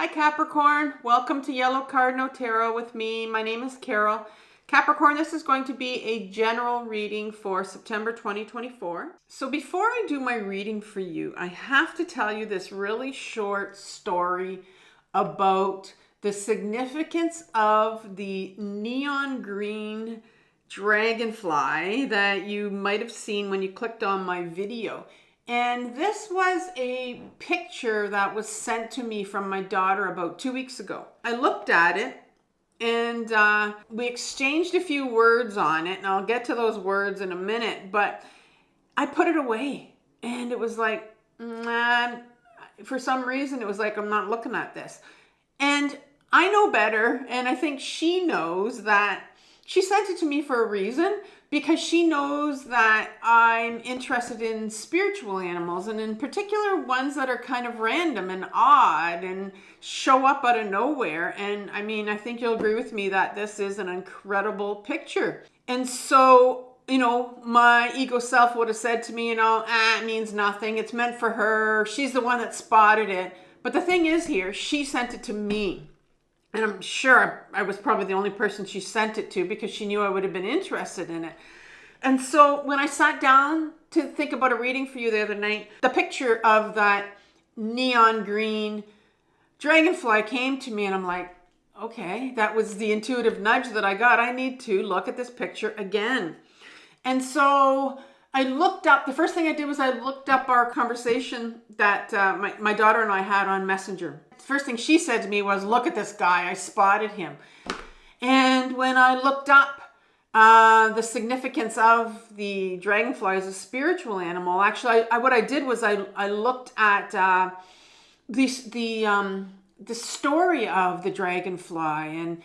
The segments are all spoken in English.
Hi Capricorn, welcome to Yellow Cardinal Tarot with me. My name is Carol. Capricorn, this is going to be a general reading for September 2024. So before I do my reading for you, I have to tell you this really short story about the significance of the neon green dragonfly that you might have seen when you clicked on my video. And this was a picture that was sent to me from my daughter about 2 weeks ago. I looked at it and we exchanged a few words on it, and I'll get to those words in a minute, but I put it away and it was like, for some reason, it was like, I'm not looking at this. And I know better, and I think she knows that she sent it to me for a reason, because she knows that I'm interested in spiritual animals, and in particular ones that are kind of random and odd and show up out of nowhere. And I mean, I think you'll agree with me that this is an incredible picture. And so, my ego self would have said to me, it means nothing. It's meant for her. She's the one that spotted it. But the thing is here, she sent it to me. And I'm sure I was probably the only person she sent it to, because she knew I would have been interested in it. And so when I sat down to think about a reading for you the other night, the picture of that neon green dragonfly came to me, and I'm like, okay, that was the intuitive nudge that I got. I need to look at this picture again. And so I looked up, the first thing I did was I looked up our conversation that my daughter and I had on Messenger. The first thing she said to me was, look at this guy, I spotted him. And when I looked up the significance of the dragonfly as a spiritual animal, actually, what I did was I looked at the story of the dragonfly, and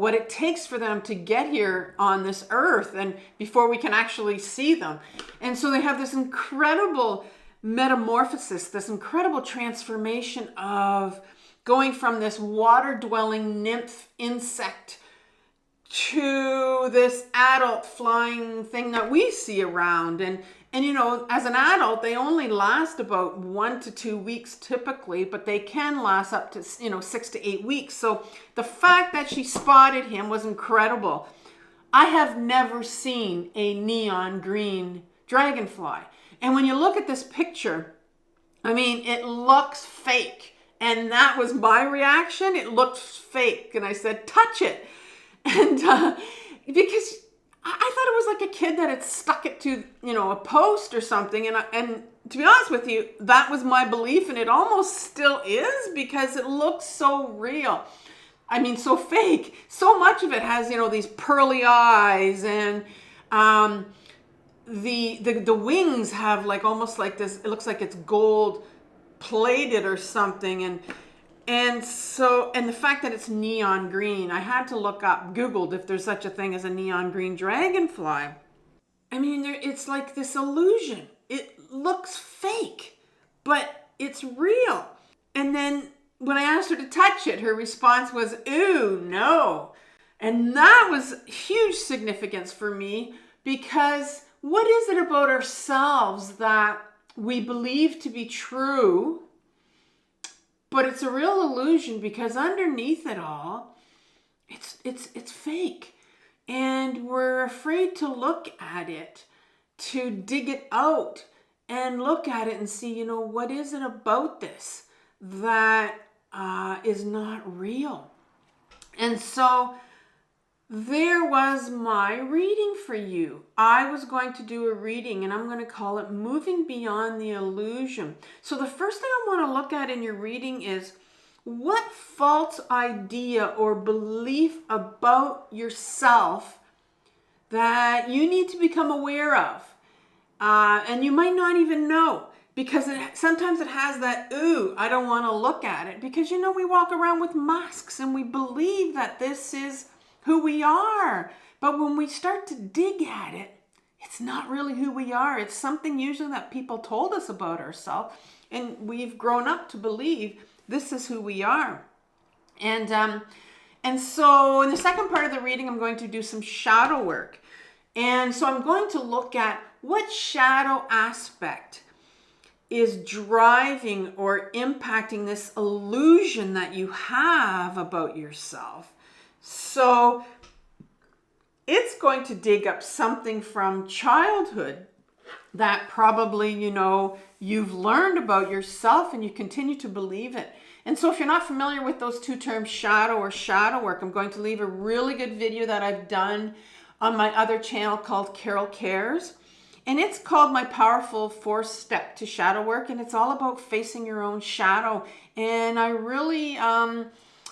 what it takes for them to get here on this earth, and before we can actually see them. And so they have this incredible metamorphosis, this incredible transformation of going from this water-dwelling nymph insect to this adult flying thing that we see around. And as an adult, they only last about 1 to 2 weeks typically, but they can last up to 6 to 8 weeks. So the fact that she spotted him was incredible. I have never seen a neon green dragonfly. And when you look at this picture, I mean, it looks fake. And that was my reaction. It looked fake. And I said, touch it. And because I thought it was like a kid that had stuck it to, a post or something. And to be honest with you, that was my belief. And it almost still is, because it looks so real. I mean, so fake. So much of it has, these pearly eyes, and the wings have like almost like this, it looks like it's gold plated or something. And the fact that it's neon green, I had to look up, Googled if there's such a thing as a neon green dragonfly. I mean, it's like this illusion. It looks fake, but it's real. And then when I asked her to touch it, her response was, ooh, no. And that was huge significance for me, because what is it about ourselves that we believe to be true, but it's a real illusion, because underneath it all, it's fake. And we're afraid to look at it, to dig it out and look at it and see, what is it about this that is not real? And so there was my reading for you. I was going to do a reading, and I'm going to call it Moving Beyond the Illusion. So the first thing I want to look at in your reading is, what false idea or belief about yourself that you need to become aware of. And you might not even know, because sometimes it has that, ooh, I don't want to look at it. Because, we walk around with masks and we believe that this is who we are. But when we start to dig at it, it's not really who we are. It's something usually that people told us about ourselves, and we've grown up to believe this is who we are. And so in the second part of the reading, I'm going to do some shadow work. And so I'm going to look at what shadow aspect is driving or impacting this illusion that you have about yourself. So it's going to dig up something from childhood that probably, you've learned about yourself and you continue to believe it. And so if you're not familiar with those two terms, shadow or shadow work, I'm going to leave a really good video that I've done on my other channel called Carol Cares. And it's called My Powerful 4th Step to Shadow Work. And it's all about facing your own shadow. And I really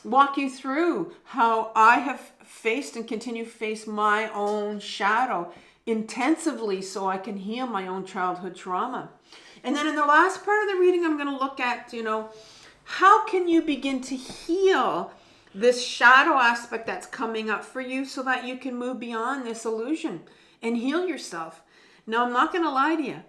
walk you through how I have faced and continue to face my own shadow intensively so I can heal my own childhood trauma. And then in the last part of the reading, I'm going to look at, how can you begin to heal this shadow aspect that's coming up for you so that you can move beyond this illusion and heal yourself. Now, I'm not going to lie to you.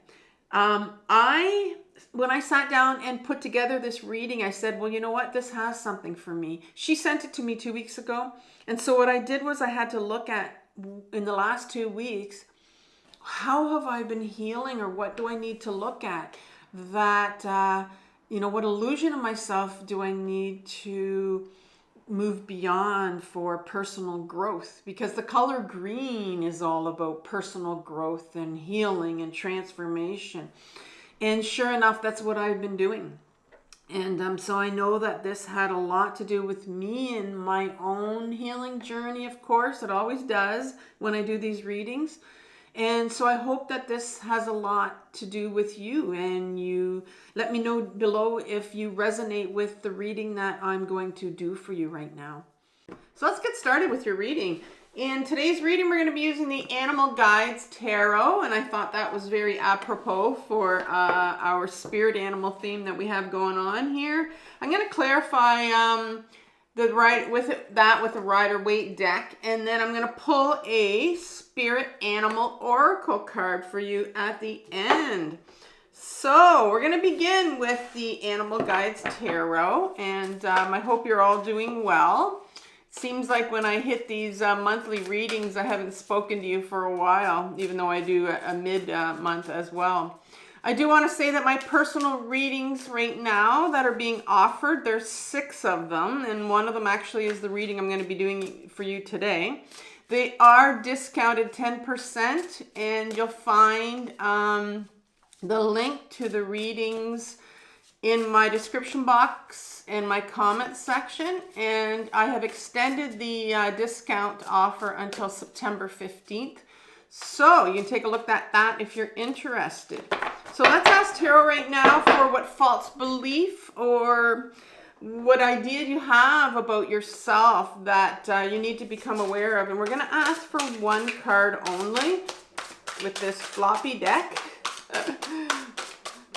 When I sat down and put together this reading, I said, well, you know what? This has something for me. She sent it to me 2 weeks ago. And so what I did was I had to look at, in the last 2 weeks, how have I been healing, or what do I need to look at that, what illusion of myself do I need to move beyond for personal growth? Because the color green is all about personal growth and healing and transformation. And sure enough, that's what I've been doing. And so I know that this had a lot to do with me and my own healing journey, of course. It always does when I do these readings. And so I hope that this has a lot to do with you, and you let me know below if you resonate with the reading that I'm going to do for you right now. So let's get started with your reading. In today's reading, we're going to be using the Animal Guides Tarot, and I thought that was very apropos for our spirit animal theme that we have going on here. I'm going to clarify with a Rider-Waite deck, and then I'm going to pull a spirit animal oracle card for you at the end. So we're going to begin with the Animal Guides Tarot, and I hope you're all doing well. Seems like when I hit these monthly readings, I haven't spoken to you for a while, even though I do a mid-month as well. I do want to say that my personal readings right now that are being offered, there's 6 of them, and one of them actually is the reading I'm going to be doing for you today. They are discounted 10%, and you'll find the link to the readings in my description box and my comment section, and I have extended the discount offer until September 15th. So you can take a look at that if you're interested. So let's ask Tarot right now for what false belief or what idea you have about yourself that you need to become aware of. And we're going to ask for 1 card only with this floppy deck. It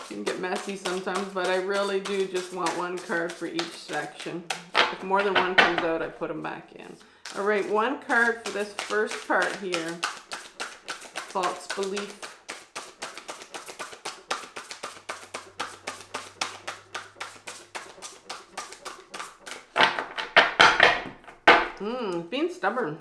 can get messy sometimes, but I really do just want 1 card for each section. If more than 1 comes out, I put them back in. All right, 1 card for this first part here. False belief. Being stubborn.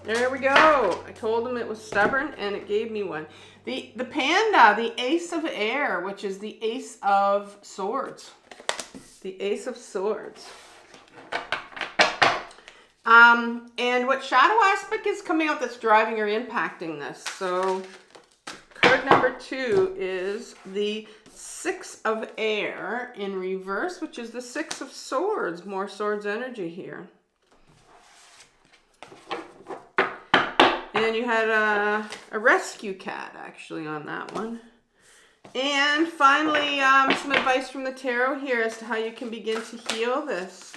There we go. I told him it was stubborn, and it gave me one. The panda, the Ace of Air, which is the Ace of Swords. The Ace of Swords. And what shadow aspect is coming out that's driving or impacting this? So card number 2 is the 6 of Air in reverse, which is the 6 of Swords. More swords energy here. And you had a rescue cat, actually, on that one. And finally, some advice from the tarot here as to how you can begin to heal this.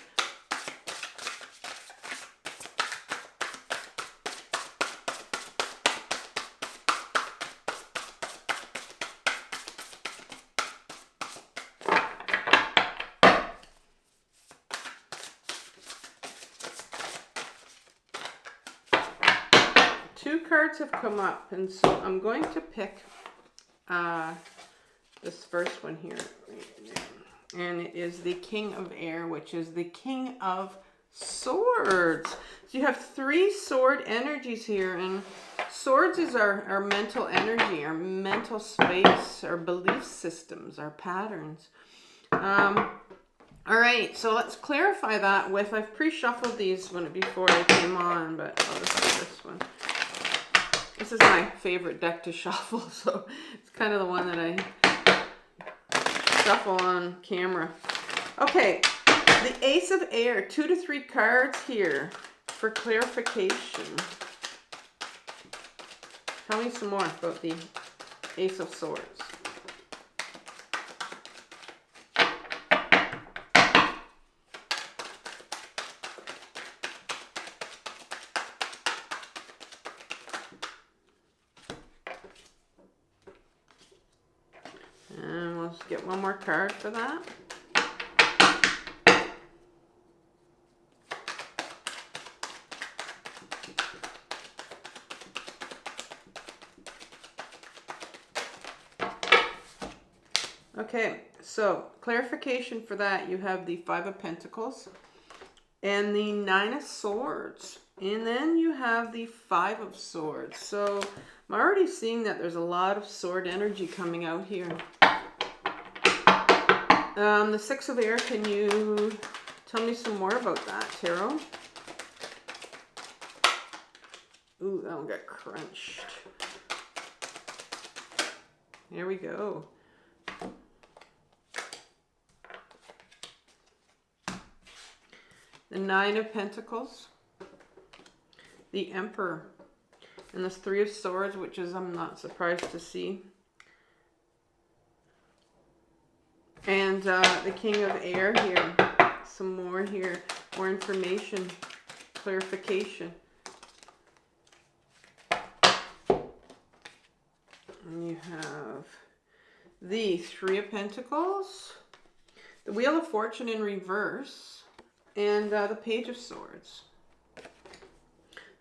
Two cards have come up, and so I'm going to pick this first one here. And it is the King of Air, which is the King of Swords. So you have 3 sword energies here, and Swords is our mental energy, our mental space, our belief systems, our patterns. All right, so let's clarify that with, I've pre-shuffled these before I came on, but I'll just do this one. This is my favorite deck to shuffle, so it's kind of the one that I shuffle on camera. Okay, the Ace of Air, 2 to 3 cards here for clarification. Tell me some more about the Ace of Swords. And we'll just get one more card for that. Okay, so clarification for that, you have the 5 of Pentacles and the 9 of Swords, and then you have the 5 of Swords. So I'm already seeing that there's a lot of sword energy coming out here. The 6 of Air, can you tell me some more about that, Tarot? Ooh, that one got crunched. There we go. The 9 of Pentacles, the Emperor, and this 3 of Swords, which is, I'm not surprised to see. And the King of Air here, some more here, more information, clarification. And you have the 3 of Pentacles, the Wheel of Fortune in reverse, and the Page of Swords.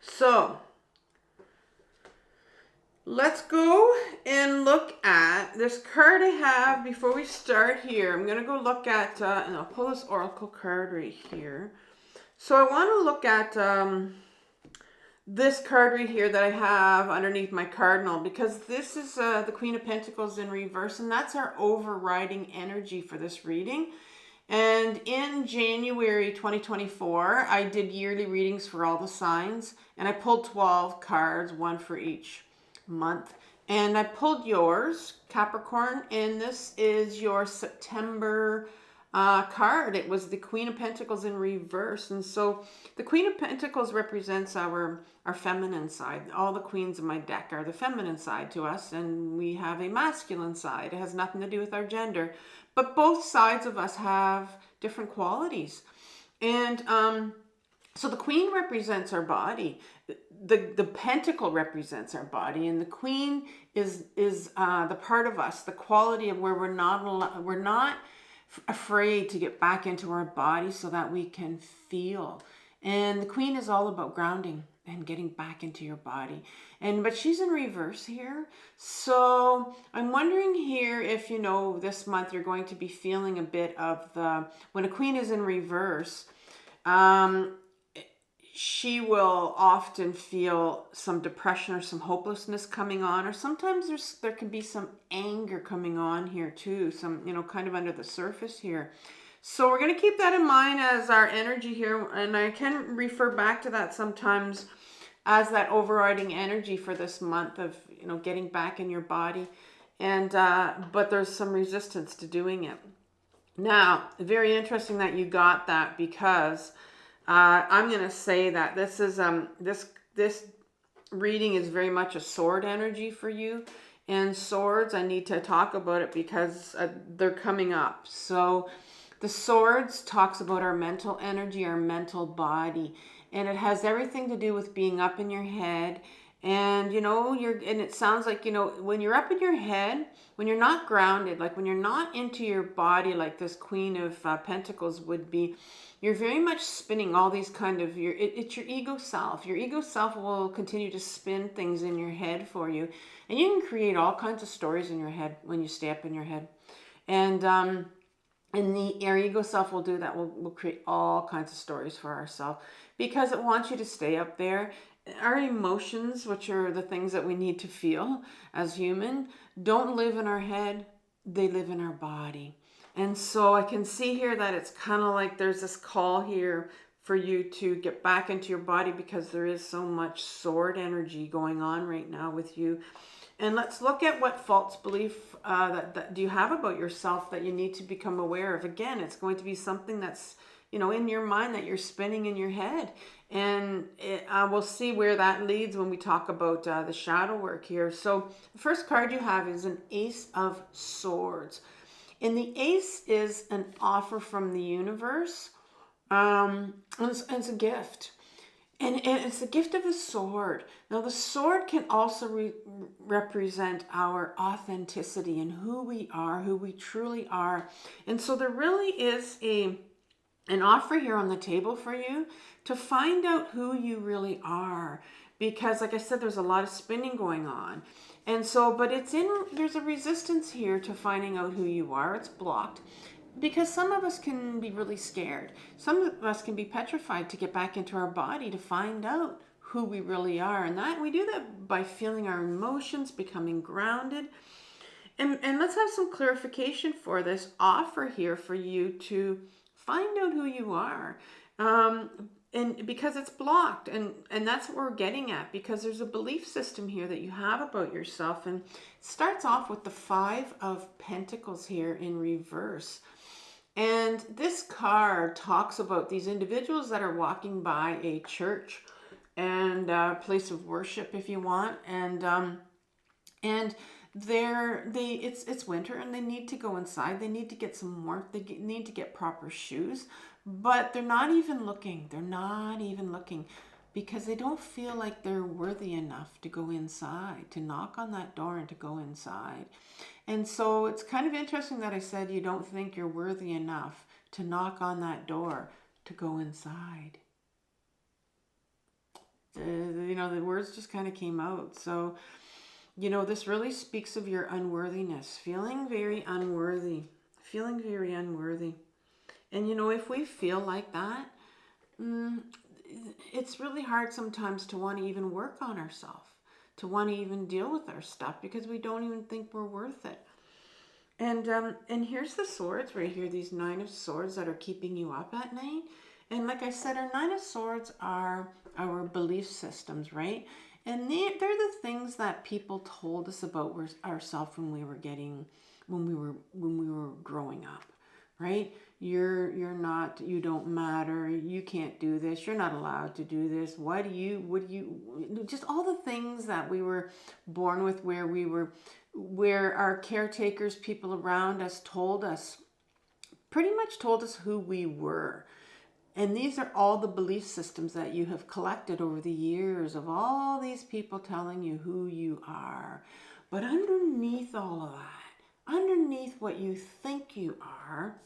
So let's go and look at this card I have before we start here. I'm going to go look at, and I'll pull this Oracle card right here. So I want to look at this card right here that I have underneath my Cardinal, because this is the Queen of Pentacles in reverse, and that's our overriding energy for this reading. And in January 2024, I did yearly readings for all the signs, and I pulled 12 cards, one for each month. And I pulled yours, Capricorn, and this is your September card. It was the Queen of Pentacles in reverse. And so the Queen of Pentacles represents our feminine side. All the queens in my deck are the feminine side to us, and we have a masculine side. It has nothing to do with our gender. But both sides of us have different qualities. And so the Queen represents our body. The Pentacle represents our body. And the Queen is the part of us, the quality of where we're not afraid to get back into our body so that we can feel. And the Queen is all about grounding and getting back into your body. But she's in reverse here. So I'm wondering here if, this month you're going to be feeling a bit of when a Queen is in reverse, she will often feel some depression or some hopelessness coming on, or sometimes there can be some anger coming on here too, some, kind of under the surface here. So we're going to keep that in mind as our energy here, and I can refer back to that sometimes as that overriding energy for this month of, getting back in your body. And but there's some resistance to doing it. Now, very interesting that you got that, because I'm going to say that this is this reading is very much a sword energy for you. And swords, I need to talk about it because they're coming up. So the swords talks about our mental energy, our mental body, and it has everything to do with being up in your head. And and it sounds like, when you're up in your head, when you're not grounded, like when you're not into your body, like this Queen of Pentacles would be, you're very much spinning all these kind of, it's your ego self. Your ego self will continue to spin things in your head for you. And you can create all kinds of stories in your head when you stay up in your head. And our ego self will do that. We'll create all kinds of stories for ourselves because it wants you to stay up there. our emotions, which are the things that we need to feel as human, don't live in our head, they live in our body. And so I can see here that it's kind of like there's this call here for you to get back into your body, because there is so much sword energy going on right now with you. And let's look at what false belief that do you have about yourself that you need to become aware of. Again, it's going to be something that's, in your mind, that you're spinning in your head. And we'll see where that leads when we talk about the shadow work here. So the first card you have is an Ace of Swords. And the Ace is an offer from the universe. It's a gift. And it's the gift of the sword. Now, the sword can also represent our authenticity and who we are, who we truly are. And so there really is an offer here on the table for you to find out who you really are. Because, like I said, there's a lot of spinning going on. And so, but there's a resistance here to finding out who you are. It's blocked. Because some of us can be really scared. Some of us can be petrified to get back into our body to find out who we really are. And that we do that by feeling our emotions, becoming grounded. And let's have some clarification for this offer here for you to find out who you are. And because it's blocked, and that's what we're getting at, because there's a belief system here that you have about yourself. And it starts off with the Five of Pentacles here in reverse. And this card talks about these individuals that are walking by a church and a place of worship, if you want, and it's winter and they need to go inside. They need to get some warmth. They need to get proper shoes, but they're not even looking. They're not even looking because they don't feel like they're worthy enough to go inside, to knock on that door and to go inside. And so it's kind of interesting that I said you don't think you're worthy enough to knock on that door to go inside. The words just kind of came out. So, this really speaks of your unworthiness, feeling very unworthy. And, if we feel like that, it's really hard sometimes to want to even work on ourselves, to want to even deal with our stuff, because we don't even think we're worth it. And here's the swords right here, these Nine of Swords that are keeping you up at night. And like I said, our Nine of Swords are our belief systems, right? And they're the things that people told us about ourselves when we were growing up, right? You're not, you don't matter, you can't do this, you're not allowed to do this, just all the things that we were born with, where our caretakers, people around us pretty much told us who we were. And these are all the belief systems that you have collected over the years of all these people telling you who you are. But underneath all of that, underneath what you think you are,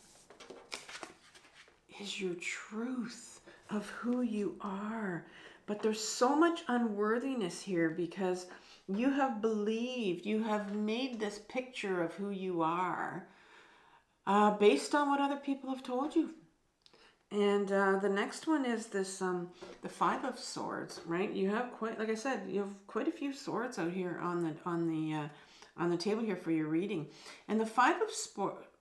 is your truth of who you are. But there's so much unworthiness here because you have believed, you have made this picture of who you are based on what other people have told you. And the next one is this, the Five of Swords, right? You have like I said, you have quite a few swords out here on the table here for your reading. And the Five of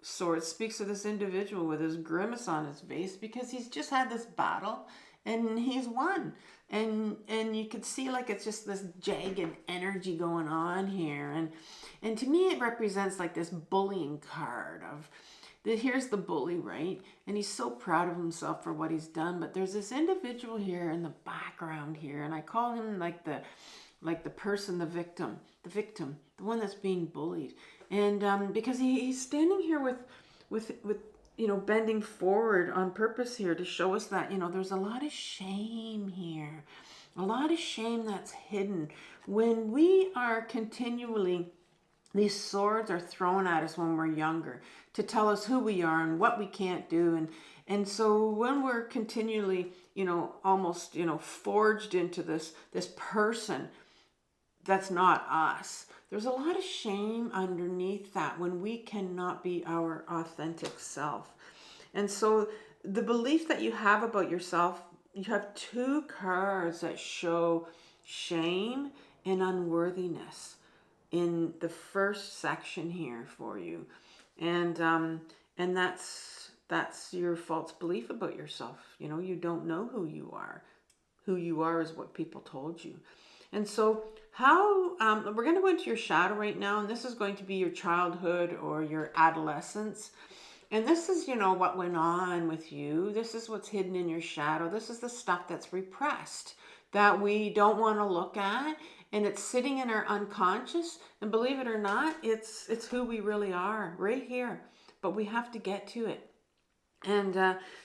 Swords speaks of this individual with his grimace on his face because he's just had this battle and he's won. And you can see like it's just this jagged energy going on here. And to me, it represents like this bullying card of, here's the bully, right? And he's so proud of himself for what he's done. But there's this individual here in the background here, and I call him like the person, the victim, the one that's being bullied. And because he's standing here with bending forward on purpose here to show us that, there's a lot of shame here, a lot of shame that's hidden when we are continually. These swords are thrown at us when we're younger to tell us who we are and what we can't do. And so when we're continually, almost, forged into this person that's not us, there's a lot of shame underneath that when we cannot be our authentic self. And so the belief that you have about yourself, you have two cards that show shame and unworthiness in the first section here for you. And that's your false belief about yourself. You know, you don't know who you are. Who you are is what people told you. And so how, we're going to go into your shadow right now, and this is going to be your childhood or your adolescence. And this is, you know, what went on with you. This is what's hidden in your shadow. This is the stuff that's repressed that we don't want to look at. And it's sitting in our unconscious. And believe it or not, it's who we really are right here. But we have to get to it. And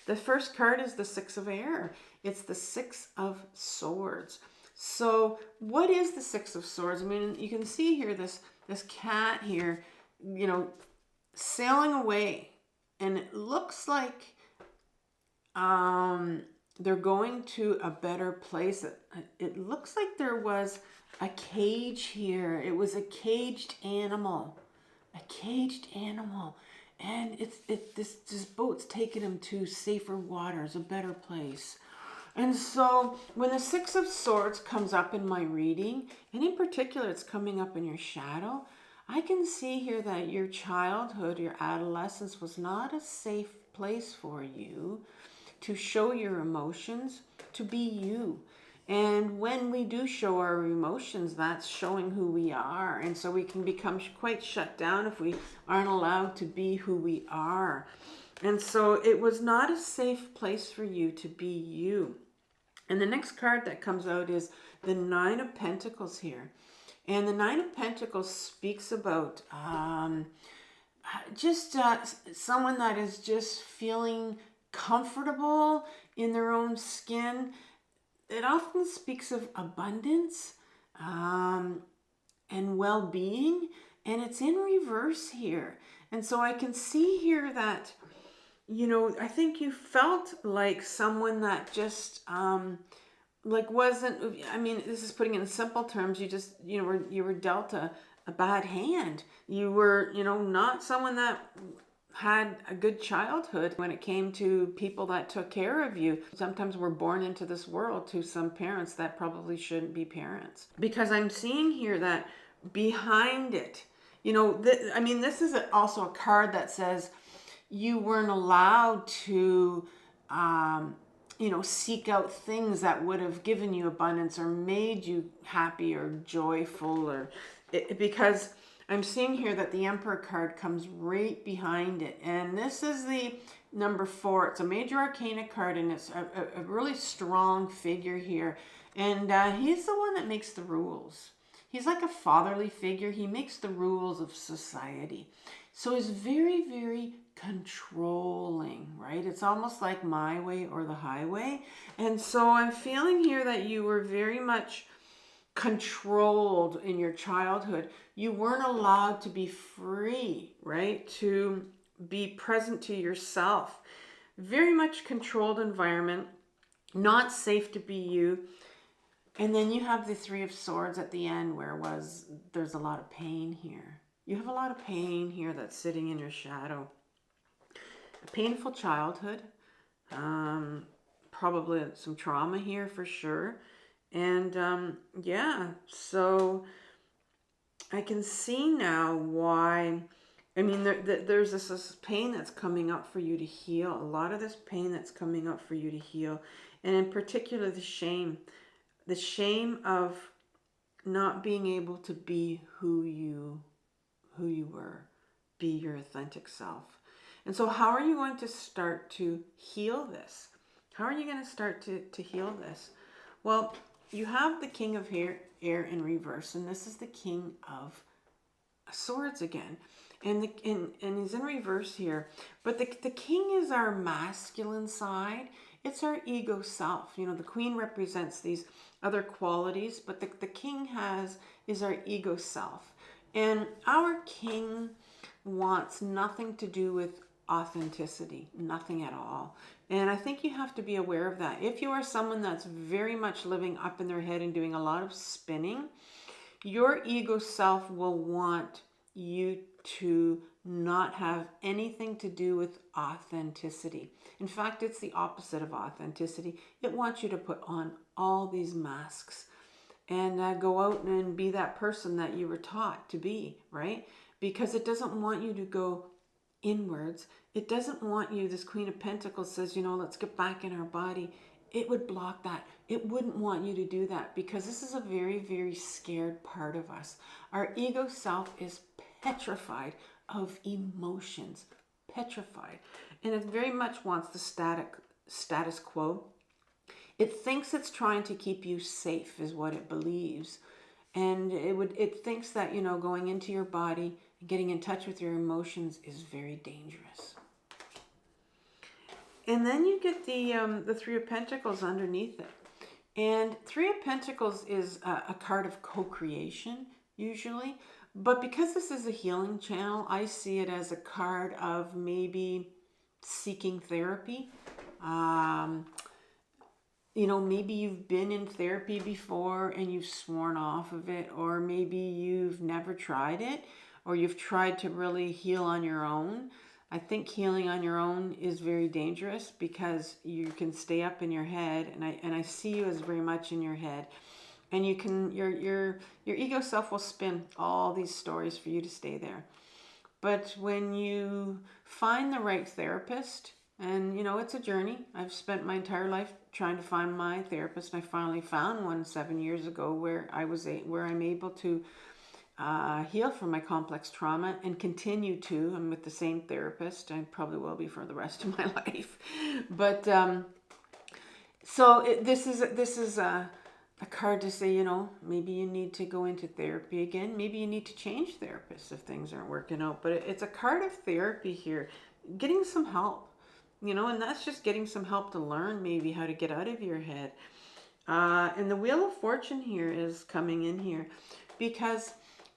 the first card is the Six of Air. It's the Six of Swords. So what is the Six of Swords? I mean, you can see here this cat here, you know, sailing away. And it looks like they're going to a better place. It looks like there was a cage here. It was a caged animal. A caged animal. And this boat's taking him to safer waters, a better place. And so when the Six of Swords comes up in my reading, and in particular it's coming up in your shadow, I can see here that your childhood, your adolescence was not a safe place for you to show your emotions, to be you. And when we do show our emotions, that's showing who we are. And so we can become quite shut down if we aren't allowed to be who we are. And so it was not a safe place for you to be you. And the next card that comes out is the Nine of Pentacles here. And the Nine of Pentacles speaks about just someone that is just feeling comfortable in their own skin. It often speaks of abundance and well-being, and it's in reverse here. And so I can see here that, you know, I think you felt like someone that just like wasn't, I mean, this is putting it in simple terms, you just, you know, you were dealt a bad hand. You were, you know, not someone that had a good childhood when it came to people that took care of you. Sometimes we're born into this world to some parents that probably shouldn't be parents. Because I'm seeing here that behind it, you know, I mean, this is also a card that says you weren't allowed to, you know, seek out things that would have given you abundance or made you happy or joyful, or because I'm seeing here that the Emperor card comes right behind it. And this is the number 4. It's a major arcana card, and it's a really strong figure here. And he's the one that makes the rules. He's like a fatherly figure. He makes the rules of society. So he's very, very controlling, right? It's almost like my way or the highway. And so I'm feeling here that you were very much controlled in your childhood. You weren't allowed to be free, right? To be present to yourself. Very much controlled environment, not safe to be you. And then you have the Three of Swords at the end, where there's a lot of pain here. You have a lot of pain here that's sitting in your shadow. A painful childhood, probably some trauma here for sure. And yeah, so I can see now why. I mean, there's this pain that's coming up for you to heal. A lot of this pain that's coming up for you to heal. And in particular, the shame. The shame of not being able to be who you were. Be your authentic self. And so how are you going to start to heal this? How are you going to start to heal this? Well, you have the King of Air in reverse, and this is the King of Swords again. And he's in reverse here. But the King is our masculine side. It's our ego self. You know, the Queen represents these other qualities, but the King is our ego self. And our King wants nothing to do with authenticity, nothing at all. And I think you have to be aware of that. If you are someone that's very much living up in their head and doing a lot of spinning, your ego self will want you to not have anything to do with authenticity. In fact, it's the opposite of authenticity. It wants you to put on all these masks and go out and be that person that you were taught to be, right? Because it doesn't want you to go inwards. It doesn't want you, this Queen of Pentacles says, let's get back in our body. It would block that. It wouldn't want you to do that because this is a very, very scared part of us. Our ego self is petrified of emotions, petrified. And it very much wants the status quo. It thinks it's trying to keep you safe is what it believes. And it thinks that, going into your body, getting in touch with your emotions is very dangerous. And then you get the Three of Pentacles underneath it. And Three of Pentacles is a card of co-creation, usually. But because this is a healing channel, I see it as a card of maybe seeking therapy. Maybe you've been in therapy before and you've sworn off of it, or maybe you've never tried it, or you've tried to really heal on your own. I think healing on your own is very dangerous because you can stay up in your head, and I see you as very much in your head, and you can your ego self will spin all these stories for you to stay there. But when you find the right therapist, and it's a journey. I've spent my entire life trying to find my therapist, and I finally found one 7 years ago where I'm able to heal from my complex trauma and continue to. I'm with the same therapist. I probably will be for the rest of my life. But this is a card to say, maybe you need to go into therapy again. Maybe you need to change therapists if things aren't working out. But it's a card of therapy here, getting some help. And that's just getting some help to learn maybe how to get out of your head. And the Wheel of Fortune here is coming in here because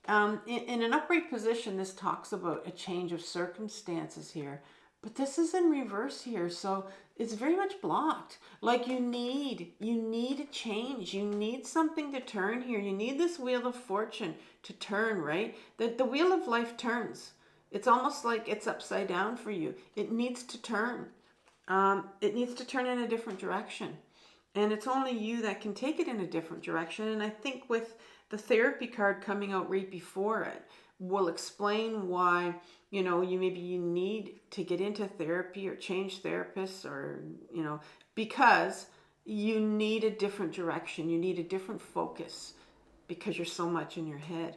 in an upright position, this talks about a change of circumstances here. But this is in reverse here, so it's very much blocked. Like you need a change. You need something to turn here. You need this Wheel of Fortune to turn, right? The Wheel of Life turns. It's almost like it's upside down for you. It needs to turn. It needs to turn in a different direction. And it's only you that can take it in a different direction. And I think with the therapy card coming out right before it will explain why, you need to get into therapy or change therapists or, because you need a different direction. You need a different focus because you're so much in your head.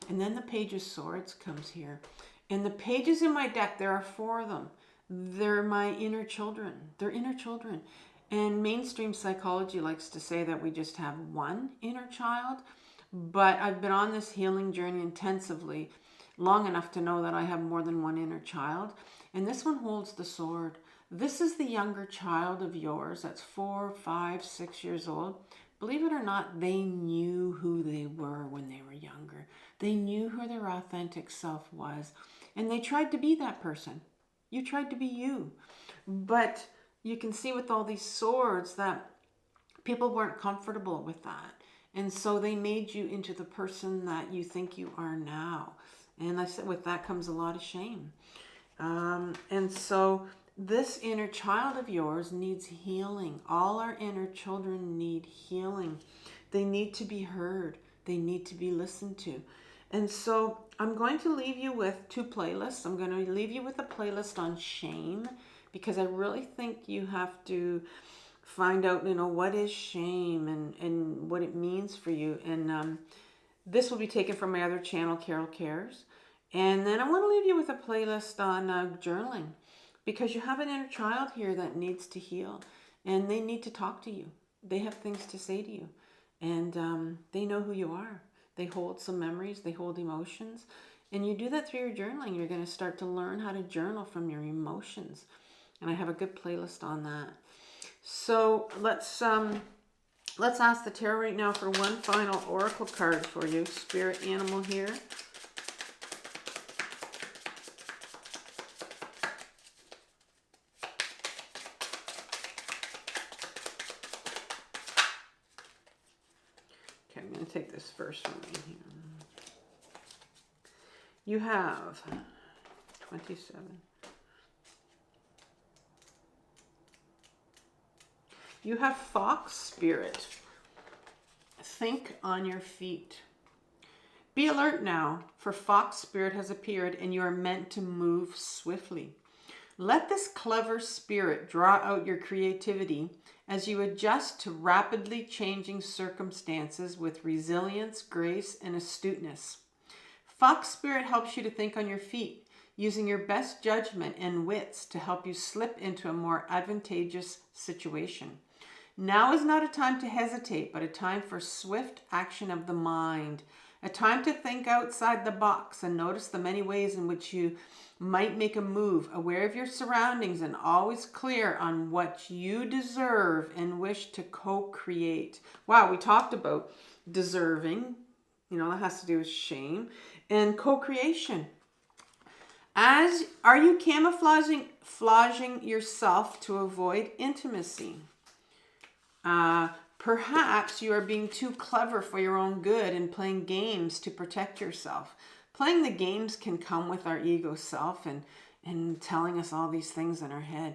And then the Page of Swords comes here. And the pages in my deck, there are 4 of them. They're my inner children. They're inner children. And mainstream psychology likes to say that we just have one inner child. But I've been on this healing journey intensively long enough to know that I have more than one inner child. And this one holds the sword. This is the younger child of yours that's 4, 5, 6 years old. Believe it or not, they knew who they were when they were younger. They knew who their authentic self was. And they tried to be that person. You tried to be you. But you can see with all these swords that people weren't comfortable with that. And so they made you into the person that you think you are now. And I said with that comes a lot of shame. And so this inner child of yours needs healing. All our inner children need healing. They need to be heard. They need to be listened to. And so I'm going to leave you with 2 playlists. I'm going to leave you with a playlist on shame because I really think you have to find out, what is shame and what it means for you. And this will be taken from my other channel, Carol Cares. And then I want to leave you with a playlist on journaling because you have an inner child here that needs to heal and they need to talk to you. They have things to say to you and they know who you are. They hold some memories, they hold emotions. And you do that through your journaling. You're going to start to learn how to journal from your emotions. And I have a good playlist on that. So let's ask the tarot right now for one final oracle card for you. Spirit animal here. Okay, I'm going to take this first one in here. You have 27. You have fox spirit. Think on your feet. Be alert now, for Fox Spirit has appeared and you are meant to move swiftly. Let this clever spirit draw out your creativity as you adjust to rapidly changing circumstances with resilience, grace, and astuteness. Fox Spirit helps you to think on your feet, using your best judgment and wits to help you slip into a more advantageous situation. Now is not a time to hesitate, but a time for swift action of the mind. A time to think outside the box and notice the many ways in which you might make a move, aware of your surroundings and always clear on what you deserve and wish to co-create. Wow, we talked about deserving, that has to do with shame, and co-creation. Are you camouflaging yourself to avoid intimacy? Perhaps you are being too clever for your own good and playing games to protect yourself. Playing the games can come with our ego self and telling us all these things in our head.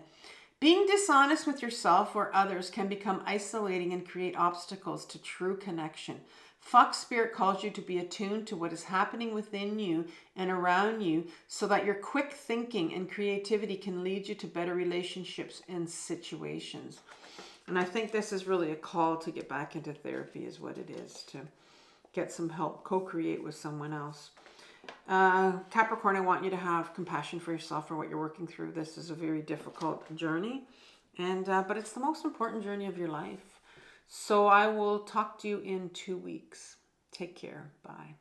Being dishonest with yourself or others can become isolating and create obstacles to true connection. Fox Spirit calls you to be attuned to what is happening within you and around you so that your quick thinking and creativity can lead you to better relationships and situations. And I think this is really a call to get back into therapy is what it is, to get some help, co-create with someone else. Capricorn, I want you to have compassion for yourself for what you're working through. This is a very difficult journey, but it's the most important journey of your life. So I will talk to you in 2 weeks. Take care. Bye.